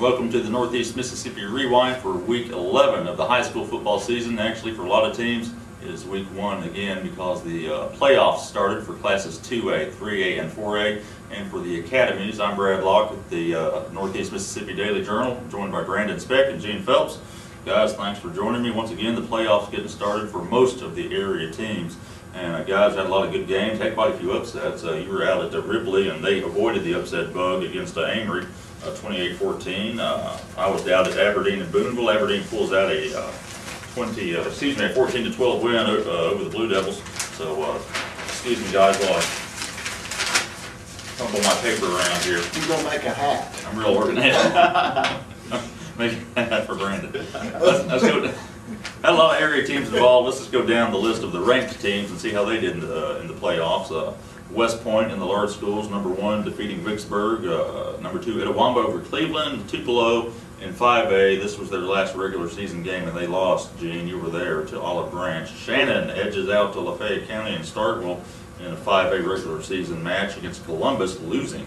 Welcome to the Northeast Mississippi Rewind for week 11 of the high school football season. Actually, for a lot of teams, it is week 1 again because the playoffs started for classes 2A, 3A, and 4A. And for the academies, I'm Brad Locke with the Northeast Mississippi Daily Journal, joined by Speck and Gene Phelps. Guys, thanks for joining me. Once again, the playoffs getting started for most of the area teams. And guys, had a lot of good games, had quite a few upsets. You were out at Ripley, and they avoided the upset bug against Amory, 28-14. I was out at Aberdeen and Booneville. Aberdeen pulls out a 14-12 win over the Blue Devils. So, excuse me, guys, while I tumble my paper around here. You're gonna make a hat. I'm real organized. Making a hat for Brandon. Let's go. Had a lot of area teams involved. Let's just go down the list of the ranked teams and see how they did in the playoffs. West Point in the large schools, #1 defeating Vicksburg, #2 Itawamba over Cleveland, Tupelo in 5A. This was their last regular season game and they lost. Gene, you were there, to Olive Branch. Shannon edges out to Lafayette County and Starkville in a 5A regular season match against Columbus, losing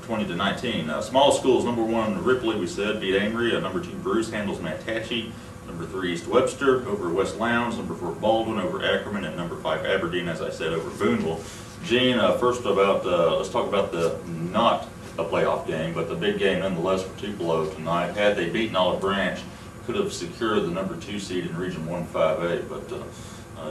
20-19. Small schools, #1 Ripley, we said, beat Amory. #2 Bruce handles Matachi. #3 East Webster over West Lowndes. #4 Baldwin over Ackerman. And #5 Aberdeen, as I said, over Booneville. Gene, first about let's talk about the not a playoff game, but the big game nonetheless for Tupelo tonight. Had they beaten Olive Branch, could have secured the #2 seed in Region 1 5A. But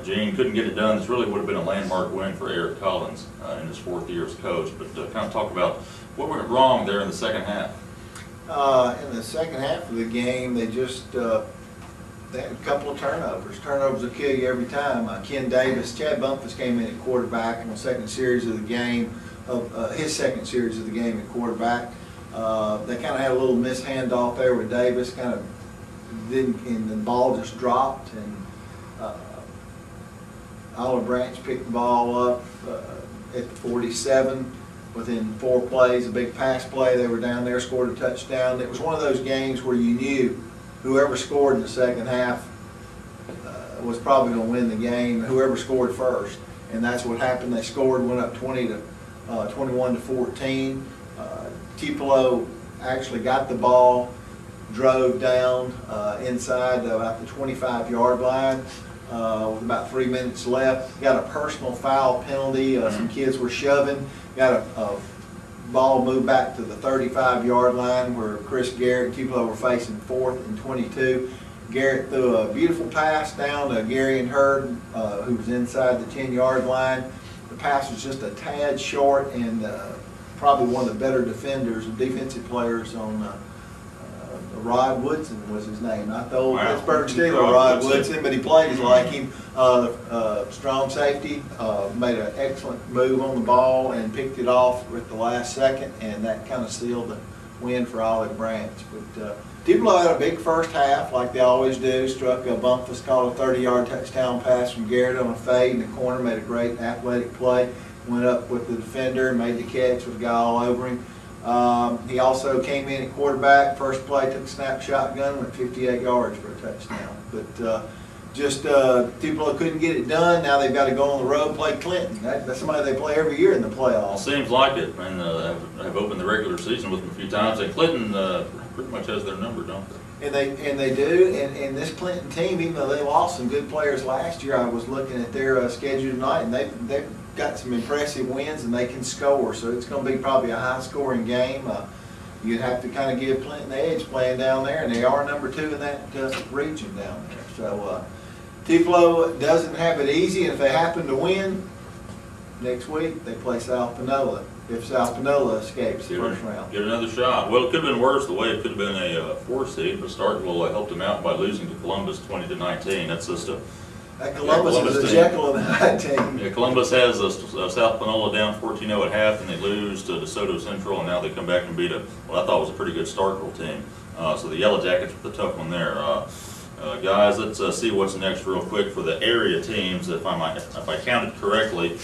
Gene couldn't get it done. This really would have been a landmark win for Eric Collins in his 4th year as coach. But kind of talk about what went wrong there in the second half. In the second half of the game, they just they had a couple of turnovers. Turnovers will kill you every time. Ken Davis, Chad Bumpus came in at quarterback in the second series of the game, his second series of the game at quarterback. They kind of had a little missed handoff there with Davis, kind of didn't, and the ball just dropped, and Olive Branch picked the ball up at the 47 within 4 plays, a big pass play. They were down there, scored a touchdown. It was one of those games where you knew whoever scored in the second half was probably going to win the game, whoever scored first. And that's what happened. They scored, went up 21-14. Tupelo actually got the ball, drove down inside about the 25-yard line with about 3 minutes left. Got a personal foul penalty. Some kids were shoving. Got a ball moved back to the 35-yard line where Chris Garrett and Tupelo were facing 4th and 22. Garrett threw a beautiful pass down to Gary and Hurd, who was inside the 10-yard line. The pass was just a tad short, and probably one of the better defenders, defensive players on Rod Woodson was his name. Not the old Pittsburgh Steeler Rod Woodson, but he plays like him. Strong safety, made an excellent move on the ball and picked it off with the last second, and that kind of sealed the win for Olive Branch. But Tupelo had a big first half, like they always do. Struck a Bumpus, called a 30-yard touchdown pass from Garrett on a fade in the corner, made a great athletic play. Went up with the defender, made the catch with a guy all over him. He also came in at quarterback. First play, took a snap shotgun, went 58 yards for a touchdown. But Tupelo couldn't get it done. Now they've got to go on the road and play Clinton. That's somebody they play every year in the playoffs. Seems like it, and have opened the regular season with them a few times. And Clinton pretty much has their number, don't they? And they do. And this Clinton team, even though they lost some good players last year, I was looking at their schedule tonight, and they've got some impressive wins, and they can score. So it's going to be probably a high-scoring game. You'd have to kind of give Clinton the edge playing down there, and they are #2 in that region down there. So Tupelo doesn't have it easy, and if they happen to win next week, they play South Panola. If South Panola escapes the first round, get another shot. Well, it could have been worse. The way it could have been a 4 seed, but Starkville helped them out by losing to Columbus 20-19. That's just a Columbus is a Jekyll and Hyde team. Yeah, Columbus has South Panola down 14-0 at half, and they lose to DeSoto Central, and now they come back and beat what I thought was a pretty good Starkville team. So the Yellow Jackets with a tough one there. Guys, let's see what's next real quick for the area teams. If I counted correctly,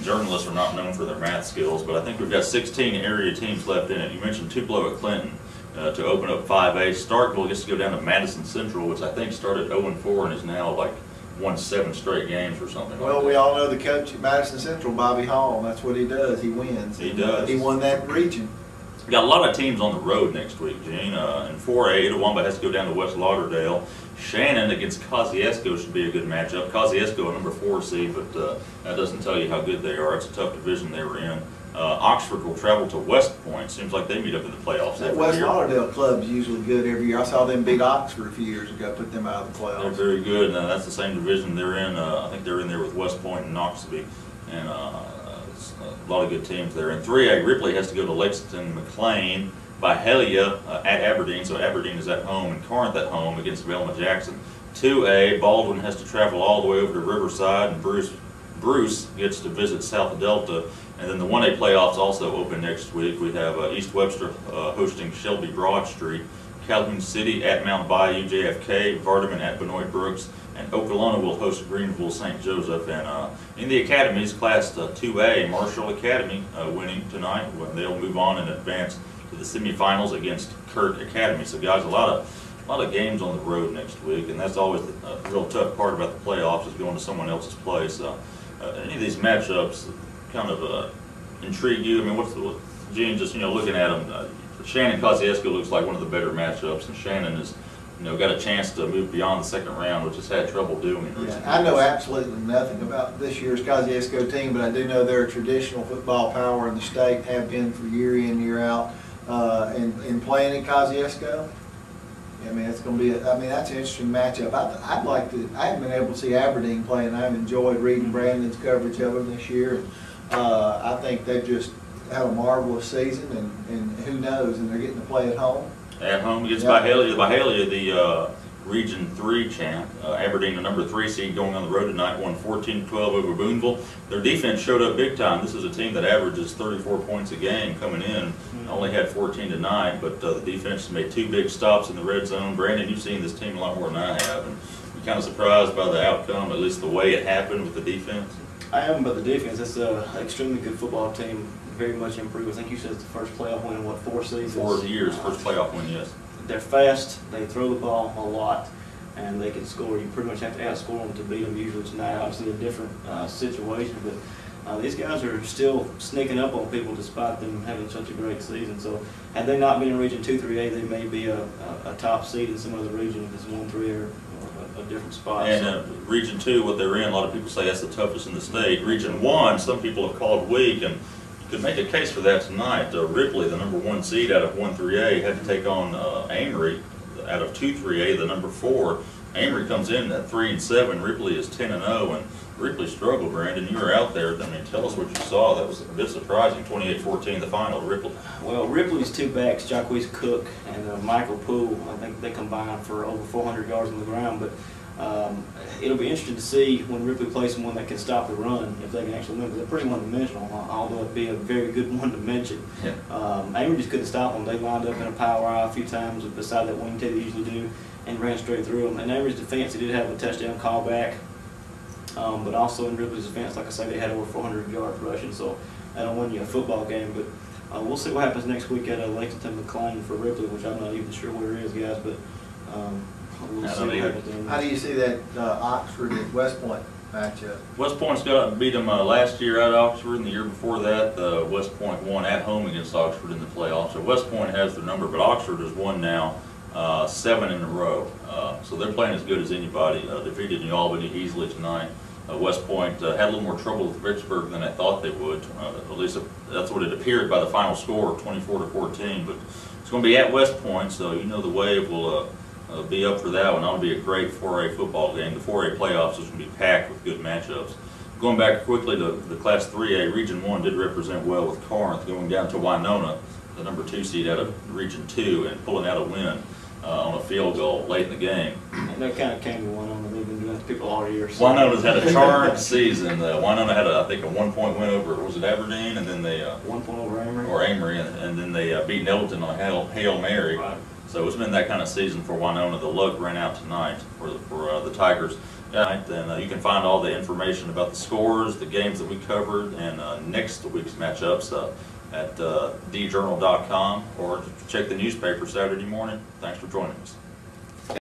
journalists are not known for their math skills, but I think we've got 16 area teams left in it. You mentioned Tupelo at Clinton to open up 5A. Starkville gets to go down to Madison Central, which I think started 0-4 and is now like won 7 straight games or something. Well, we all know the coach at Madison Central, Bobby Hall. That's what he does. He wins. He does. He won that region. We got a lot of teams on the road next week, Gene. In 4A, Itawamba has to go down to West Lauderdale. Shannon against Kosciuszko should be a good matchup. Kosciuszko, a number 4 seed, but that doesn't tell you how good they are. It's a tough division they were in. Oxford will travel to West Point. Seems like they meet up in the playoffs That every West year. Lauderdale club's usually good every year. I saw them beat Oxford a few years ago, put them out of the They're playoffs. very good. That's the same division they're in. I think they're in there with West Point and Knoxville, and it's a lot of good teams there. In 3A, Ripley has to go to Lexington McLean. Byhalia at Aberdeen, so Aberdeen is at home, and Corinth at home against Velma Jackson. 2A, Baldwin has to travel all the way over to Riverside, and Bruce gets to visit South Delta. And then the 1A playoffs also open next week. We have East Webster hosting Shelby Broad Street, Calhoun City at Mount Bayou JFK, Vardaman at Benoit Brooks, and Okolona will host Greenville St. Joseph. And in the academies, Class 2A, Marshall Academy winning tonight. They'll move on and advance to the semifinals against Kurt Academy. So guys, a lot of games on the road next week, and that's always the real tough part about the playoffs, is going to someone else's place. Any of these matchups kind of intrigue you? I mean, Gene, just looking at them, Shannon Kosciuszko looks like one of the better matchups, and Shannon has got a chance to move beyond the second round, which has had trouble doing in recent years. I know absolutely nothing about this year's Kosciuszko team, but I do know they're a traditional football power in the state, have been for year in, year out. And playing in Kosciuszko, I mean, it's going to be. That's an interesting matchup. I haven't been able to see Aberdeen play, and I've enjoyed reading Brandon's coverage of them this year. And I think they've just had a marvelous season, and who knows? And they're getting to play at home. At home against Byhalia. Byhalia, the Region 3 champ. Aberdeen, the number 3 seed, going on the road tonight, won 14-12 over Boonville. Their defense showed up big time. This is a team that averages 34 points a game coming in. Only had 14-9, but the defense made 2 big stops in the red zone. Brandon, you've seen this team a lot more than I have, and you're kind of surprised by the outcome, at least the way it happened with the defense. I am, but the defense, it's an extremely good football team, very much improved. I think you said it's the first playoff win in, 4 seasons? 4 years, first playoff win, yes. They're fast, they throw the ball a lot, and they can score. You pretty much have to outscore them to beat them usually tonight. Obviously a different situation, but these guys are still sneaking up on people despite them having such a great season. So had they not been in Region 2-3A, they may be a top seed in some other region if it's 1-3 or a different spot. And Region 2, what they're in, a lot of people say that's the toughest in the state. Region 1, some people have called weak, and you could make a case for that tonight. Ripley, the number 1 seed out of 1-3A, had to take on Amory out of 2-3A, the number 4. Amory comes in at 3-7. Ripley is 10-0, and Ripley struggled. Brandon, you were out there. I mean, tell us what you saw. That was a bit surprising. 28-14, the final. Ripley. Well, Ripley's 2 backs, Jacquees Cook and Michael Poole, I think they combined for over 400 yards on the ground. But it'll be interesting to see when Ripley plays someone that can stop the run, if they can actually win. Because they're pretty one-dimensional, although it'd be a very good one to mention. Yeah. Amory just couldn't stop them. They lined up in a power eye a few times beside that wing tee they usually do, and ran straight through them. And Amory's defense, he did have a touchdown call back, but also in Ripley's defense, like I say, they had over 400 yards rushing, so that'll win you a football game. But we'll see what happens next week at Lexington McLean for Ripley, which I'm not even sure where it is, guys, but we'll see what happens then. How do you see that Oxford at West Point matchup? West Point's beat them last year at Oxford, and the year before that, West Point won at home against Oxford in the playoffs. So West Point has their number, but Oxford has won now 7 in a row. So they're playing as good as anybody. Defeated New Albany easily tonight. West Point had a little more trouble with Vicksburg than I thought they would. At least that's what it appeared by the final score of 24-14. But it's going to be at West Point, so the Wave will be up for that one. That'll be a great 4A football game. The 4A playoffs is going to be packed with good matchups. Going back quickly to the Class 3A, Region 1 did represent well with Corinth going down to Winona, the number 2 seed out of Region 2, and pulling out a win on a field goal late in the game. And that kind of came to Winona. They've been doing it to people all year. So. Winona's had a charged season. Winona had, I think, a 1-point win over, was it Aberdeen? And then they 1 point over Amory. Or Amory, and then they beat Nettleton on a Hail Mary. Right. So it's been that kind of season for Winona. The luck ran out tonight for the Tigers. Then you can find all the information about the scores, the games that we covered, and next week's matchups at djournal.com, or check the newspaper Saturday morning. Thanks for joining us.